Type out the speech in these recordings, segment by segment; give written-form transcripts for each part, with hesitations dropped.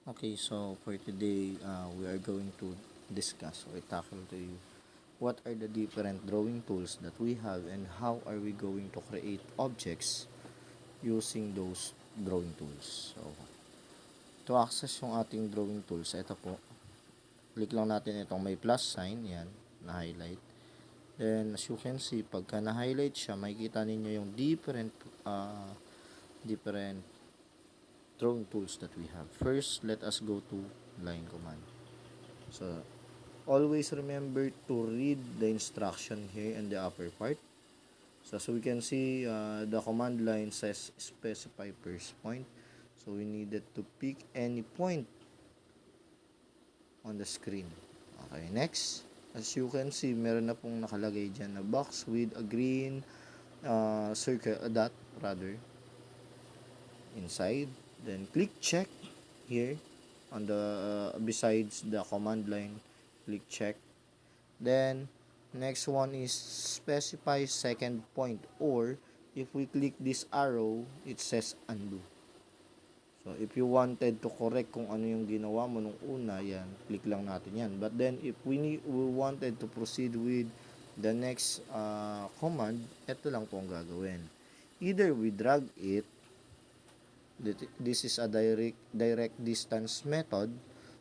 Okay, so for today, we are going to discuss or tackle to you what are the different drawing tools that we have and how are we going to create objects using those drawing tools. So, to access yung ating drawing tools, ito po, click lang natin itong may plus sign, yan, na-highlight. Then, as you can see, pagka na-highlight siya, makikita ninyo yung different drawing tools that we have. First, let us go to line command. So, always remember to read the instruction here in the upper part. So, as we can see, the command line says specify first point. So, we needed to pick any point on the screen. Okay, next. As you can see, meron na pong nakalagay dyan na box with a green circle, a dot rather, inside. Then, click check here on the besides the command line. Click check. Then, next one is specify second point, or if we click this arrow, it says undo. So, if you wanted to correct kung ano yung ginawa mo nung una, yan, click lang natin yan. But then, if we wanted to proceed with the next command, ito lang po ang gagawin. Either we drag it, this is a direct distance method,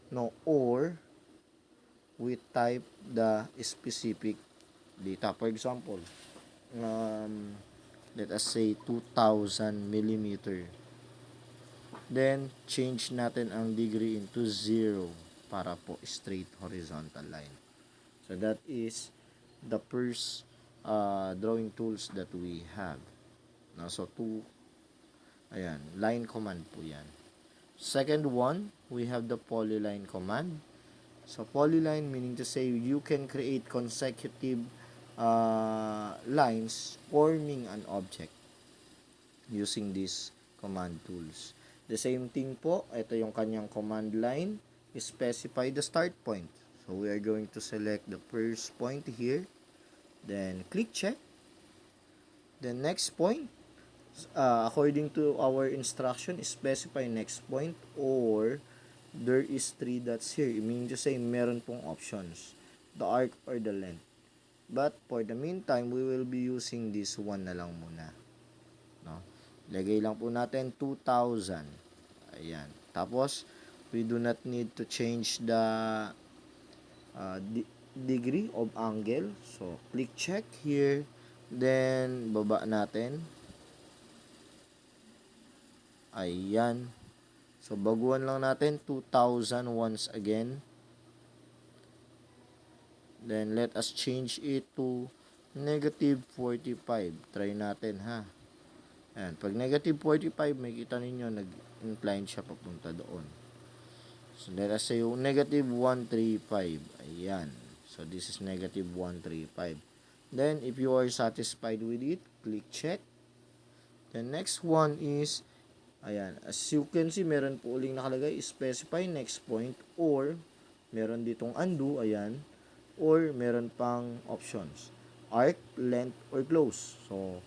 no, or we type the specific data. For example, let us say 2,000 millimeter. Then, change natin ang degree into 0 para po straight horizontal line. So, that is the first drawing tools that we have. No? So, ayan, line command po yan. Second one, we have the polyline command. So, polyline meaning to say you can create consecutive lines forming an object using these command tools. The same thing po, ito yung kanyang command line, specify the start point. So, we are going to select the first point here. Then, click check. The next point, according to our instruction, specify next point, or there is 3 dots here. Meaning to say, meron pong options. The arc or the length. But for the meantime, we will be using this one na lang muna. No? Lagay lang po natin 2,000. Ayan. Tapos, we do not need to change the degree of angle. So, click check here. Then, baba natin. Ayan. So, baguhan lang natin 2,000 once again. Then, let us change it to negative 45. Try natin, ha. Ayan. Pag negative 45, may kita ninyo, nag-incline siya papunta doon. So, let us say, negative 135. Ayan. So, this is negative 135. Then, if you are satisfied with it, click check. The next one is, ayan. As you can see, meron po uling nakalagay, specify next point, or meron ditong undo, ayan. Or meron pang options, arc, length, or close. So,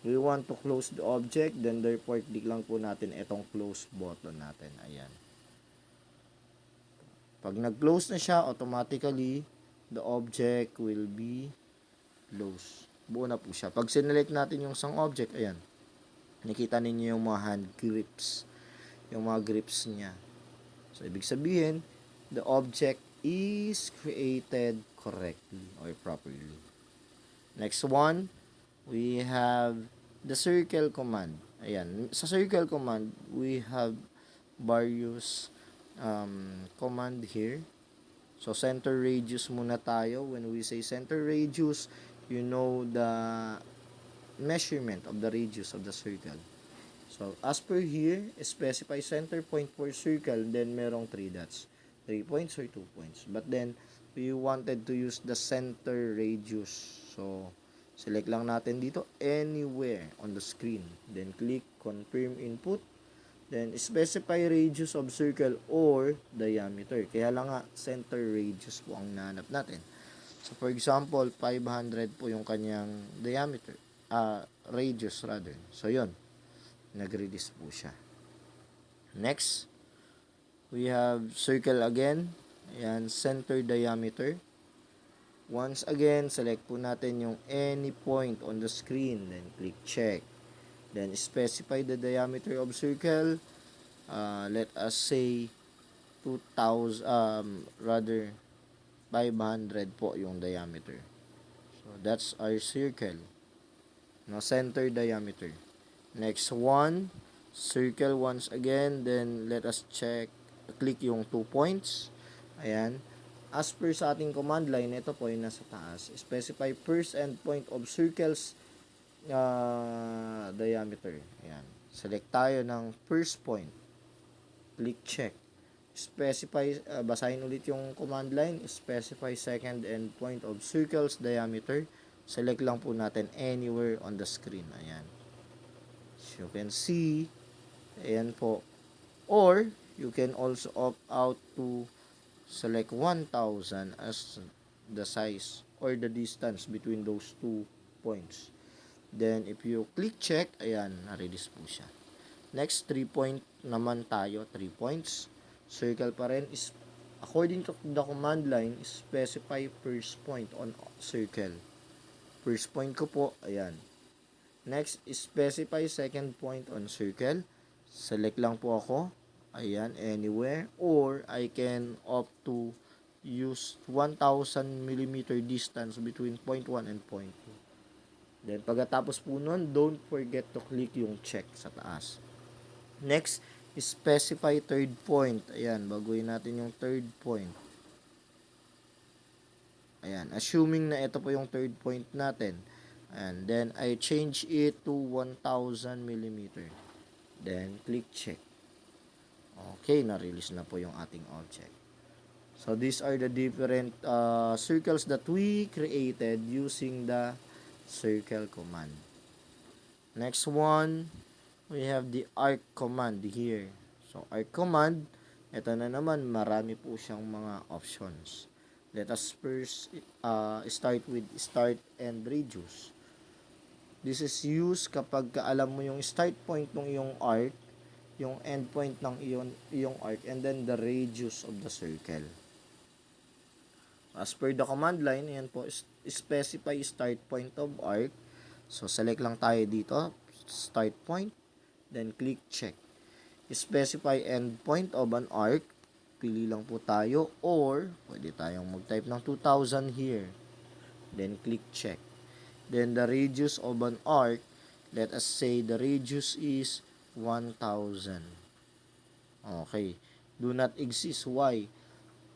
we want to close the object, then therefore click lang po natin itong close button natin. Ayan. Pag nag-close na siya, automatically the object will be closed. Buo na po siya. Pag sinelect natin yung isang object, ayan, nakita ninyo yung mga hand grips, yung mga grips niya. So, ibig sabihin, the object is created correctly or properly. Next one, we have the circle command. Ayan, sa circle command, we have various command here. So, center radius muna tayo. When we say center radius, you know the measurement of the radius of the circle. So, as per here, specify center point for circle, then merong 3 dots. 3 points or 2 points. But then, we wanted to use the center radius. So, select lang natin dito anywhere on the screen. Then, click confirm input. Then, specify radius of circle or diameter. Kaya lang nga, center radius po ang nahanap natin. So, for example, 500 po yung kanyang diameter. Radius rather. So, yon, nag-release po siya. Next, We have circle again. Ayan, center diameter. Once again, select po natin yung any point on the screen. Then, click check. Then, specify the diameter of circle. Let us say 2,000, rather 500 po yung diameter. So, that's our circle. No, center diameter. Next one, circle once again. Then, let us click yung 2 points. Ayan. As per sa ating command line, ito po yung nasa taas. Specify first end point of circles diameter. Ayan. Select tayo ng first point. Click check. Specify, basahin ulit yung command line. Specify second end point of circles diameter. Select lang po natin anywhere on the screen. Ayan. As you can see, ayan po. Or, you can also opt out to select 1,000 as the size or the distance between those 2 points. Then, if you click check, ayan, na-release po siya. Next, 3 point naman tayo. 3 points. Circle pa rin. According to the command line, specify first point on circle. First point ko po, ayan. Next, specify second point on circle. Select lang po ako. Ayan, anywhere. Or, I can opt to use 1,000 mm distance between point 1 and point 2. Then, pagkatapos po nun, don't forget to click yung check sa taas. Next, specify third point. Ayan, baguhin natin yung third point. Ayan, assuming na ito po yung third point natin. And then, I change it to 1,000 mm. Then, click check. Okay, na-release na po yung ating object. So, these are the different circles that we created using the circle command. Next one, we have the arc command here. So, arc command, ito na naman, marami po siyang mga options. Let us first start with start and radius. This is used kapag alam mo yung start point ng iyong arc, yung end point ng iyong arc, and then the radius of the circle. As per the command line, yan po, specify start point of arc. So, select lang tayo dito, start point, then click check. Specify end point of an arc, pili lang po tayo, or pwede tayong mag-type ng 2,000 here. Then, click check. Then, the radius of an arc, let us say the radius is 1,000. Okay. Do not exist. Why?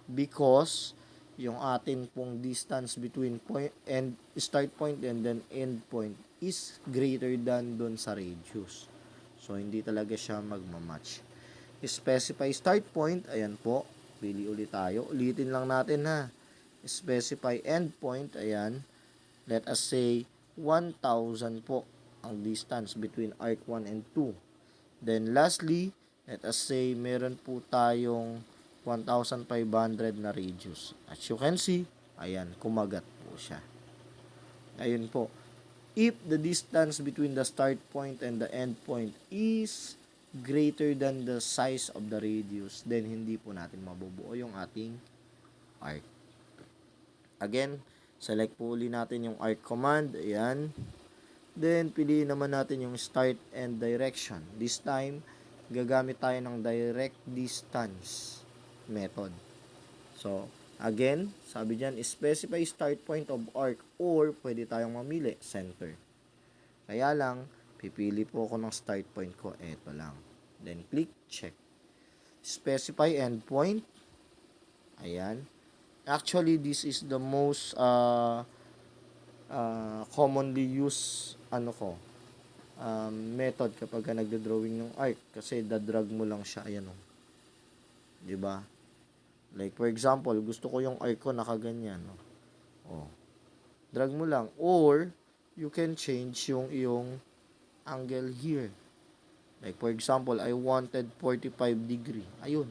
Because yung atin pong distance between point and start point and then end point is greater than dun sa radius. So, hindi talaga siya magmamatch. Specify start point. Ayan po. Pili ulit tayo. Ulitin lang natin ha. Specify end point. Ayan. Let us say 1,000 po ang distance between arc 1 and 2. Then lastly, let us say meron po tayong 1,500 na radius. As you can see, ayan, kumagat po siya. Ayun po. If the distance between the start point and the end point is greater than the size of the radius, then hindi po natin mabubuo yung ating arc. Again, select po uli natin yung arc command. Ayan. Then, piliin naman natin yung start and direction. This time, gagamit tayo ng direct distance method. So, again, sabi dyan, specify start point of arc or pwede tayong mamili, center. Kaya lang, pipili po ako ng start point ko. Ito lang. Then, click check. Specify end point. Ayan. Actually, this is the most commonly used method kapag nagdo-drawing ng arc kasi dadrag mo lang siya, ayan o. 'Di ba? Like for example, gusto ko yung arc ko nakaganyan, oh. Drag mo lang or you can change yung iyong angle here. Like for example, I wanted 45 degree. Ayun.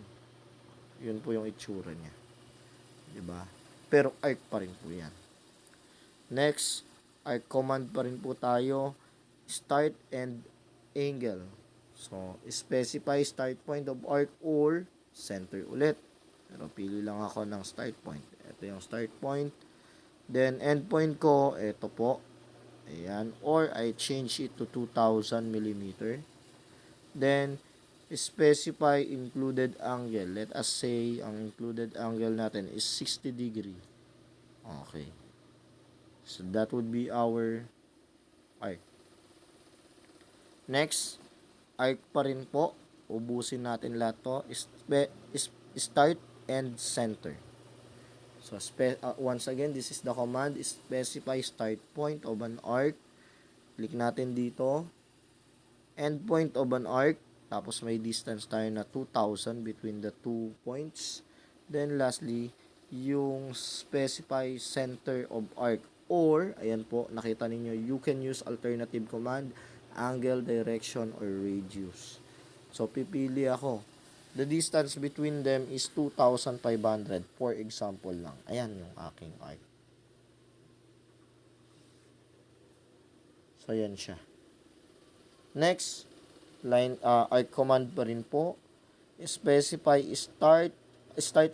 Yun po yung itsura niya. 'Di ba? Pero arc pa rin po 'yan. Next, arc command pa rin po tayo. Start and angle. So, specify start point of arc or center ulit. Pero pili lang ako ng start point. Ito yung start point. Then, end point ko, ito po. Ayan. Or, I change it to 2,000 millimeter. Then, specify included angle. Let us say, ang included angle natin is 60 degree. Okay. So, that would be our arc. Next, arc pa rin po. Ubusin natin lahat to. Start and center. So, once again, this is the command. Specify start point of an arc. Click natin dito. End point of an arc. Tapos may distance tayo na 2,000 between the 2 points. Then, lastly, yung specify center of arc. Or, ayan po, nakita ninyo, you can use alternative command, angle, direction, or radius. So, pipili ako. The distance between them is 2,500. For example lang. Ayan yung aking arc. So, ayan siya. Next, arc command pa rin po. Specify start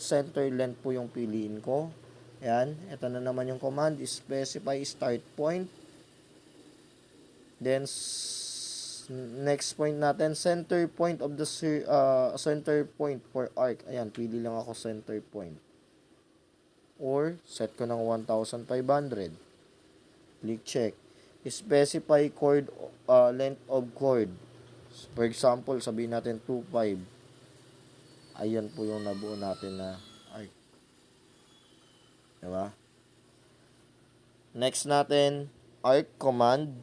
center length po yung piliin ko. Ayan. Ito na naman yung command. Specify start point. Then, next point natin, center point of the center point for arc. Ayan, pili lang ako center point. Or, set ko ng 1,500. Click check. Specify chord, length of chord. For example, sabihin natin 2,500. Ayan po yung nabuo natin na arc. Diba? Next natin, arc command.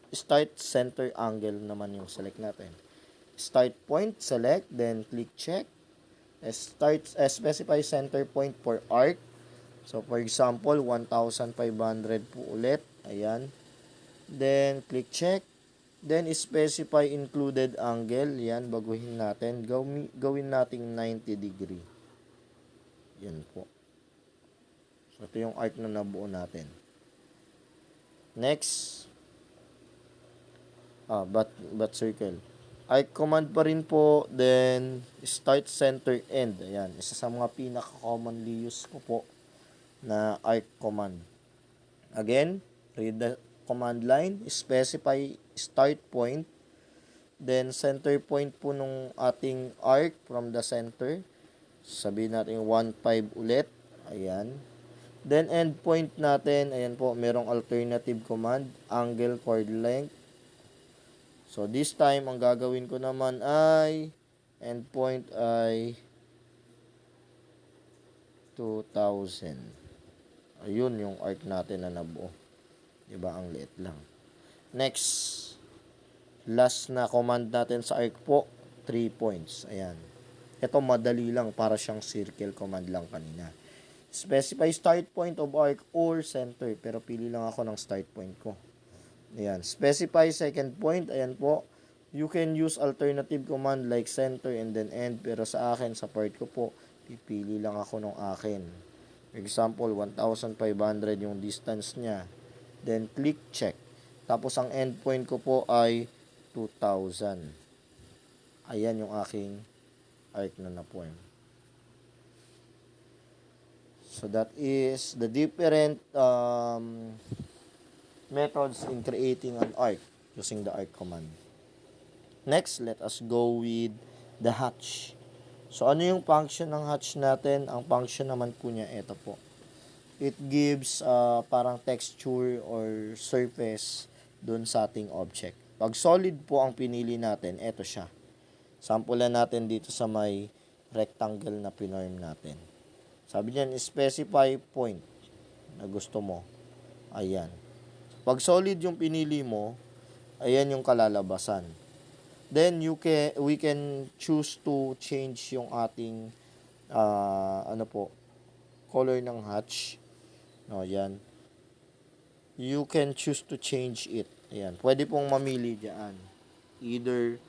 Start center angle naman yung select natin. Start point, select, then click check. Specify center point for arc. So, for example, 1,500 po ulit. Ayan. Then, click check. Then, specify included angle. Yan, baguhin natin. Gawin nating 90 degree. Yan po. So, ito yung arc na nabuo natin. Next. But circle. Arc command pa rin po. Then, start center end. Ayan. Isa sa mga pinaka-commonly used ko po na arc command. Again, read the command line. Specify start point. Then, center point po nung ating arc from the center. Sabihin natin 1,500 ulit. Ayan. Then, end point natin. Ayan po, merong alternative command. Angle, chord length. So, this time, ang gagawin ko naman ay endpoint ay 2,000. Ayun yung arc natin na nabuo. Diba? Ang liit lang. Next. Last na command natin sa arc po, 3 points. Ayan. Ito madali lang para siyang circle command lang kanina. Specify start point of arc or center. Pero pili lang ako ng start point ko. Ayan. Specify second point. Ayan po. You can use alternative command like center and then end. Pero sa akin, sa part ko po, pipili lang ako ng akin. For example, 1,500 yung distance niya. Then, click check. Tapos, ang end point ko po ay 2,000. Ayan yung aking arc na na-form. So, that is the different methods in creating an arc using the arc command. Next, let us go with the hatch. So, ano yung function ng hatch natin? Ang function naman po niya, ito po. It gives parang texture or surface dun sa ating object. Pag solid po ang pinili natin, ito siya. Sampulan natin dito sa may rectangle na pinorm natin. Sabi niyan, specify point na gusto mo. Ayan. Pag solid yung pinili mo, ayan yung kalalabasan. Then we can choose to change yung ating color ng hatch. No, ayan. You can choose to change it. Ayan. Pwede pong mamili diyan. Either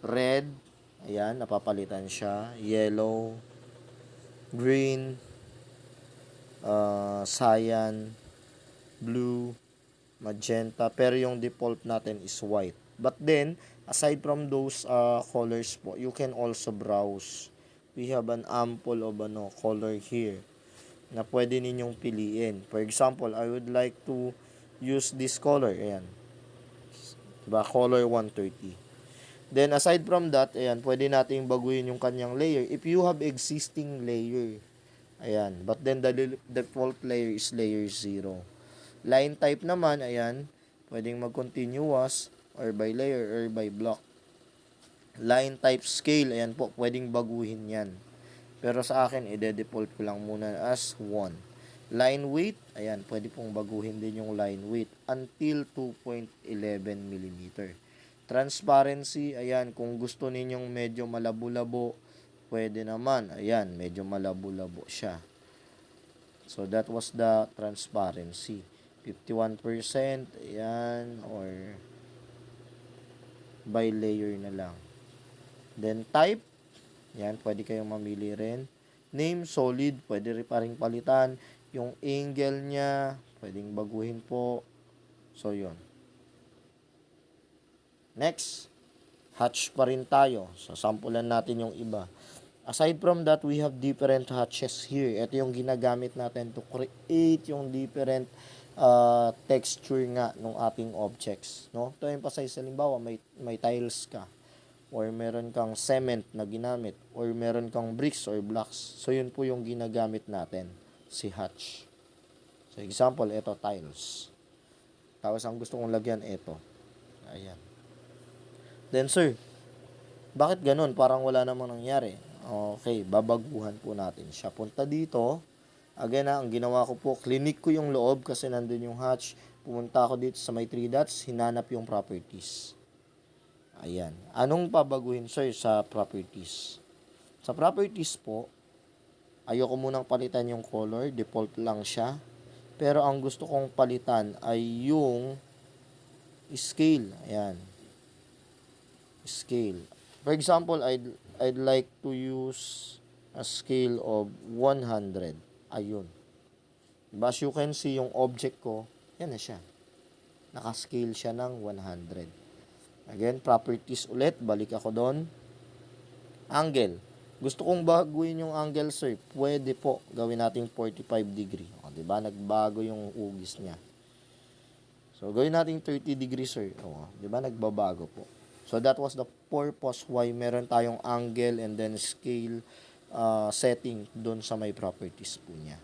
red, ayan, napapalitan siya, yellow, green, cyan, blue, magenta, pero yung default natin is white. But then, aside from those colors po, you can also browse. We have an ample of color here na pwede ninyong piliin. For example, I would like to use this color. Ayan. Diba? Color 130. Then, aside from that, ayan, pwede nating baguhin yung kanyang layer. If you have existing layer, ayan. But then, the default layer is layer 0. Line type naman, ayan, pwedeng mag-continuous or by layer or by block. Line type scale, ayan po, pwedeng baguhin yan. Pero sa akin, i-default ko lang muna as 1. Line weight, ayan, pwede pong baguhin din yung line weight until 2.11 mm. Transparency, ayan, kung gusto ninyong medyo malabo-labo, pwede naman, ayan, medyo malabo-labo siya. So, that was the transparency. 51%, ayan, or by layer na lang. Then, type, yan, pwede kayong mamili rin. Name, solid, pwede rin pa rin palitan. Yung angle niya, pwedeng baguhin po. So, yun. Next, hatch pa rin tayo. So, sampulan natin yung iba. Aside from that, we have different hatches here. Ito yung ginagamit natin to create yung different texture nga ng ating objects. No? To emphasize, halimbawa, may tiles ka, or meron kang cement na ginamit, or meron kang bricks or blocks. So, yun po yung ginagamit natin, si hatch. So, example, ito, tiles. Tapos, ang gusto kong lagyan, ito. Ayan. Then, sir, bakit ganun? Parang wala namang nangyari. Okay, babaguhan po natin siya. Punta dito. Again ang ginawa ko po, clinic ko yung loob kasi nandun yung hatch. Pumunta ako dito sa may 3 dots, hinanap yung properties. Ayan. Anong pabaguhin, sir, sa properties? Sa properties po, ayoko munang palitan yung color. Default lang siya. Pero ang gusto kong palitan ay yung scale. Ayan. Scale. For example, I'd like to use a scale of 100. Ayun. Diba? As you can see, yung object ko, yan na siya. Naka-scale siya ng 100. Again, properties ulit. Balik ako doon. Angle. Gusto kong baguhin yung angle, sir. Pwede po. Gawin natin 45 degree. O, diba? Nagbago yung ugis niya. So, gawin natin 30 degree, sir. O, diba? Nagbabago po. So, that was the purpose why meron tayong angle and then scale setting doon sa may properties po niya.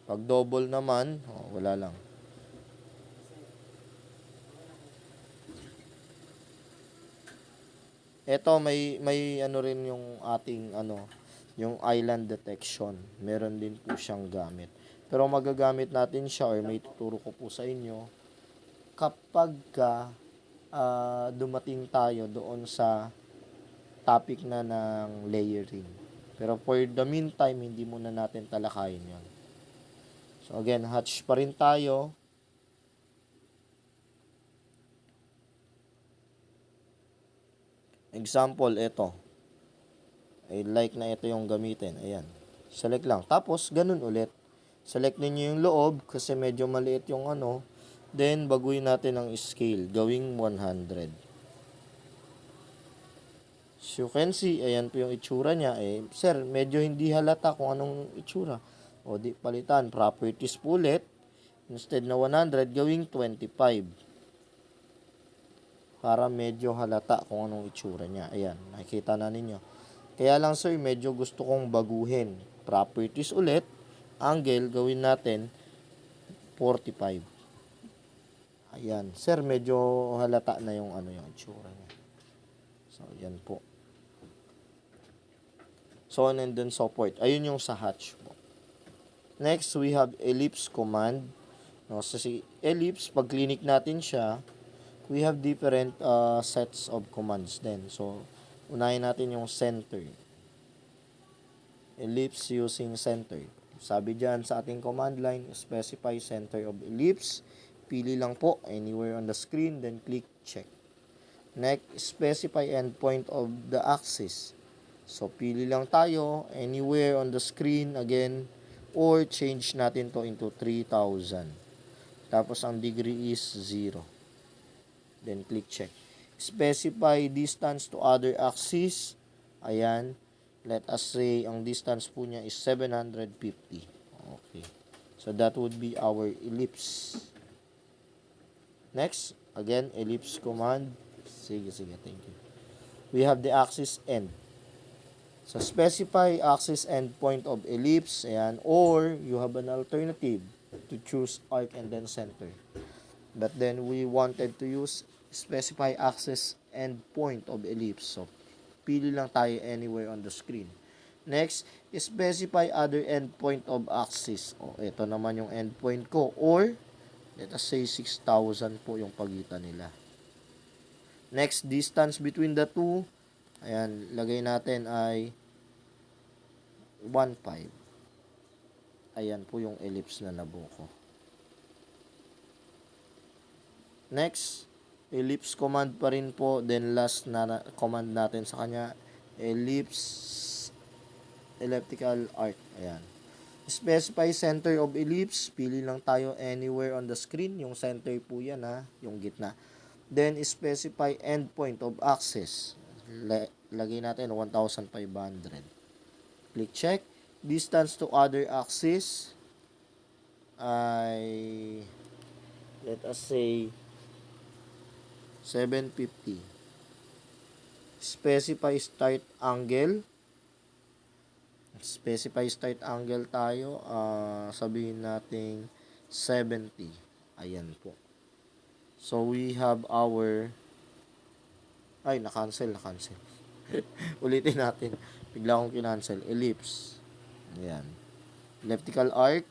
Pag double naman, wala lang. Ito, may ano rin yung ating yung island detection. Meron din po siyang gamit. Pero magagamit natin siya or may tuturo ko po sa inyo kapag dumating tayo doon sa topic na ng layering. Pero for the meantime, hindi muna natin talakayin yan. So again, hatch pa rin tayo. Example, ito. I like na ito yung gamitin. Ayan. Select lang. Tapos, ganun ulit. Select ninyo yung loob kasi medyo maliit yung Then, baguhin natin ang scale. Gawing 100. So, you can see, ayan po yung itsura niya. Sir, medyo hindi halata kung anong itsura. O, di palitan. Properties po ulit. Instead na 100, gawing 25. Para medyo halata kung anong itsura niya. Ayan, nakikita na ninyo. Kaya lang, sir, medyo gusto kong baguhin. Properties ulit. Angle, gawin natin 45. Ayan. Sir, medyo halata na yung yung itsura niya. So, yan po. So on and then so forth. Ayun yung sa hatch po. Next, we have ellipse command. No, so si ellipse, pag clinic natin siya, we have different sets of commands then. So, unahin natin yung center. Ellipse using center. Sabi dyan sa ating command line, specify center of ellipse. Pili lang po anywhere on the screen, then click check. Next, specify endpoint of the axis. So, pili lang tayo anywhere on the screen again, or change natin to into 3,000. Tapos, ang degree is 0. Then, click check. Specify distance to other axis. Ayan. Let us say, ang distance po niya is 750. Okay. So, that would be our ellipse. Next, again, ellipse command. Sige, thank you. We have the axis end. So, specify axis end point of ellipse. Ayan. Or, you have an alternative to choose arc and then center. But then, we wanted to use specify axis end point of ellipse. So, pili lang tayo anywhere on the screen. Next, specify other endpoint of axis. O, ito naman yung endpoint ko. Or, let us say 6,000 po yung pagitan nila. Next, distance between the two. Ayan, lagay natin ay 1,500. Ayan po yung ellipse na nabuko. Next, ellipse command pa rin po. Then last na command natin sa kanya, elliptical arc. Ayan. Specify center of ellipse. Pili lang tayo anywhere on the screen. Yung center po yan ha. Yung gitna. Then specify endpoint of axis. Lagay natin 1,500. Click check. Distance to other axis ay let us say 750. Specify start angle. Specify start angle tayo. Sabihin natin 70. Ayan po. So, we have our na-cancel. Ulitin natin. Bigla akong kinancel. Ellipse. Ayan. Elliptical arc.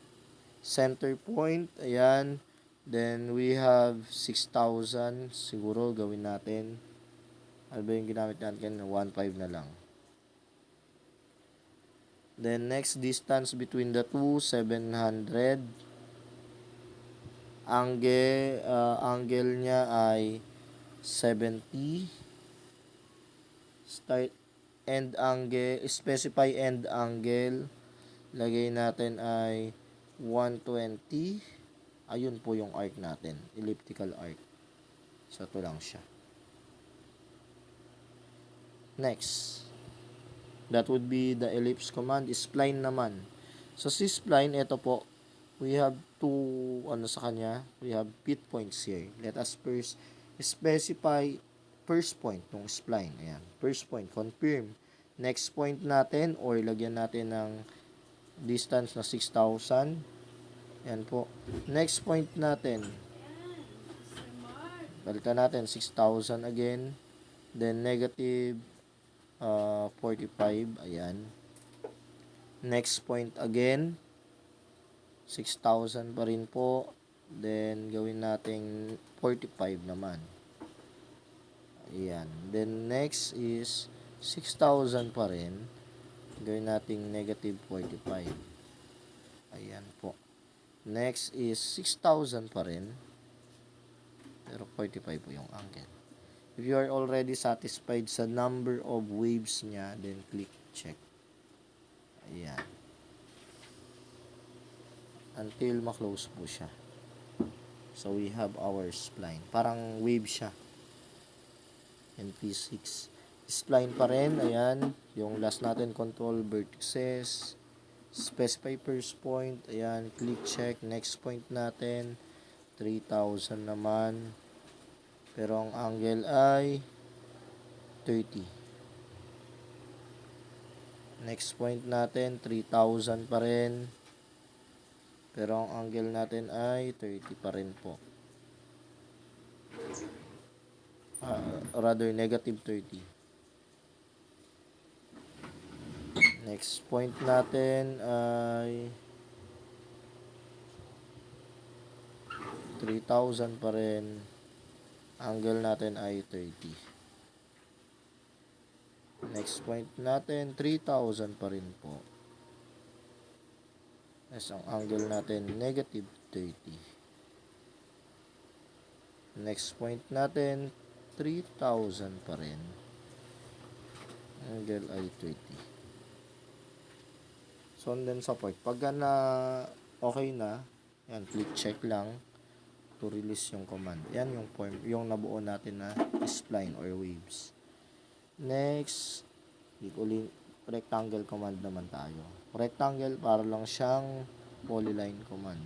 Center point. Ayan. Then, we have 6,000. Siguro, gawin natin. Ano ba yung ginamit natin? 1,500 na lang. Then, next distance between the two, 700. Angle niya ay 70. Start end angle, specify end angle. Lagay natin ay 120. Ayun po yung arc natin, elliptical arc. So, ito lang siya. Next, that would be the ellipse command. Spline naman. So, si spline, ito po, we have two, sa kanya, we have pit points here. Let us first specify first point ng spline. Ayan, first point, confirm. Next point natin, or lagyan natin ng distance na 6,000. Ayan po. Next point natin, balikan natin, 6,000 again. Then, negative 45. Ayan. Next point again, 6,000 pa rin po. Then, gawin natin 45 naman. Ayan. Then, next is 6,000 pa rin. Gawin natin negative 45. Ayan po. Next is 6,000 pa rin. Pero 45 po yung angle. If you are already satisfied sa number of waves niya, then click check. Ayan. Until ma-close po siya. So, we have our spline. Parang wave siya. NP6. Spline pa rin. Ayan. Yung last natin, control vertices. Specify first point. Ayan. Click check. Next point natin. 3,000 naman. Pero ang angle ay 30. Next point natin, 3,000 pa rin. Pero ang angle natin ay 30 pa rin po. Rather, negative 30. Next point natin ay 3,000 pa rin. Angle natin ay 30. Next point natin, 3,000 pa rin po. Yes, ang angle natin, negative 30. Next point natin, 3,000 pa rin. Angle ay 30. So, and then support. Pag na okay na, yan, click check lang. to release yung command. Yan yung form, yung nabuo natin na spline or waves. Next, rectangle command naman tayo. Rectangle para lang siyang polyline command.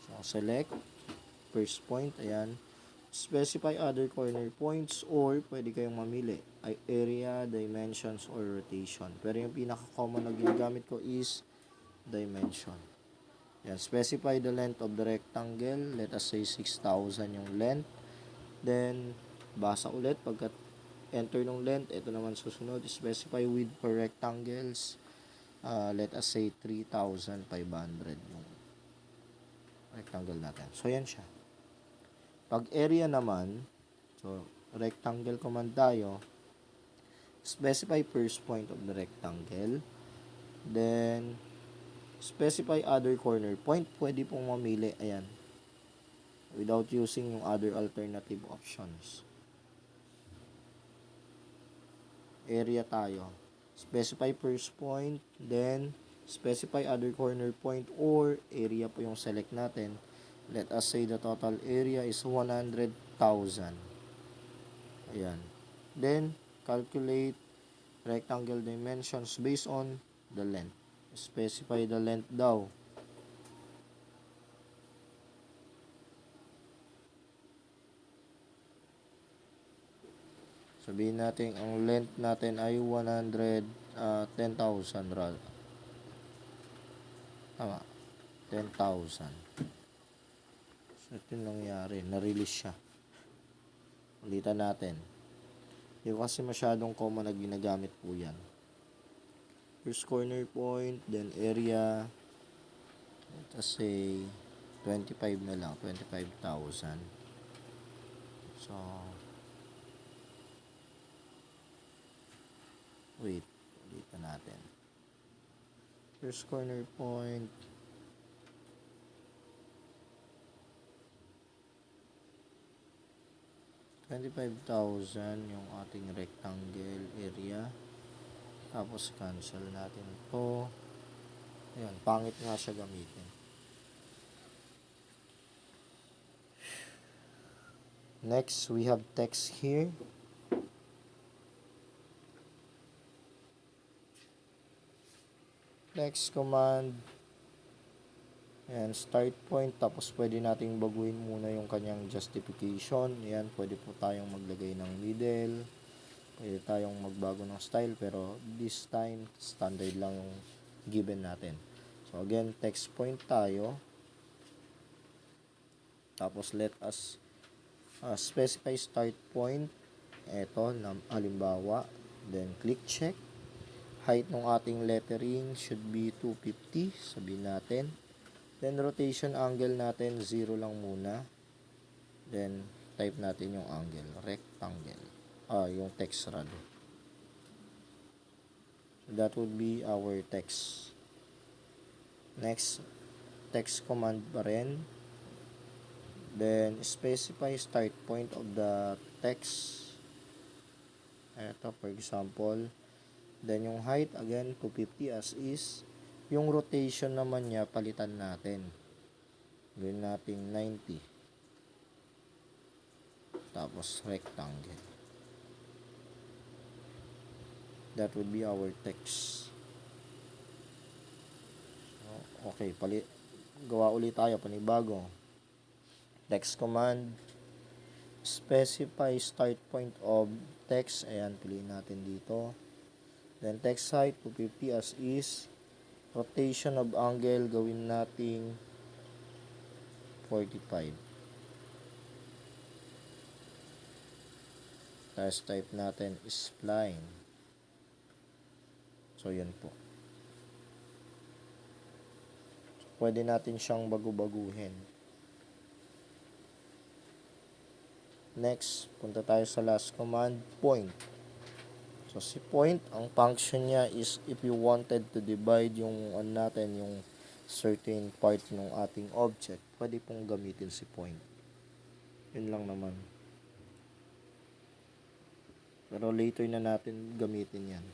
So, select first point, ayan. Specify other corner points or pwede kayong mamili ay area, dimensions, or rotation. Pero yung pinaka-common na ginagamit ko is dimension. Yan, specify the length of the rectangle. Let us say 6,000 yung length. Then, basa ulit. Pagka enter ng length, ito naman susunod. Specify width per rectangles. Let us say 3,500 yung rectangle natin. So, yan siya. Pag area naman, so, rectangle command tayo. Specify first point of the rectangle. Then, specify other corner point. Pwede pong mamili. Ayan. Without using yung other alternative options. Area tayo. Specify first point. Then, specify other corner point or area po yung select natin. Let us say the total area is 100,000. Ayan. Then, calculate rectangle dimensions based on the length. Specify the length daw. Sabihin natin, ang length natin ay 10,000 rather. Tama. 10,000. So, ito yung nangyari. Na-release siya. Ulitan natin. Hindi kasi masyadong common na ginagamit po yan. First corner point, then area. Let's say, 25 na lang. 25,000. So, wait. Ulitan natin. First corner point. $25,000 yung ating rectangle area. Tapos cancel natin ito. Ayan, pangit nga siya gamitin. Next, we have text here. Next command. Ayan, start point. Tapos pwede nating baguhin muna yung kanyang justification. Ayan, pwede po tayong maglagay ng middle. Pwede tayong magbago ng style, pero this time standard lang yung given natin. So again, text point tayo. Tapos let us specify start point. Ito, halimbawa. Then click check. Height ng ating lettering should be 250. Sabihin natin. Then rotation angle natin 0 lang muna. Then type natin yung angle, rectangle. Yung text rather. So that would be our text. Next, text command pa rin. Then, specify start point of the text. Ito, for example. Then, yung height, again, 250 as is. Yung rotation naman niya, palitan natin. Gawin natin 90. Tapos, rectangle. That would be our text. So, okay, gawa ulit tayo, panibago. Text command. Specify start point of text. Ayan, piliin natin dito. Then, text height, 250 as is. Rotation of angle, gawin nating 45. Tapos, type natin spline. So, yun po. So, pwede natin siyang bagu-baguhin. Next, punta tayo sa last command, point. So, si point, ang function niya is if you wanted to divide yung natin, yung certain part ng ating object, pwede pong gamitin si point. Yun lang naman. Pero later na natin gamitin yan.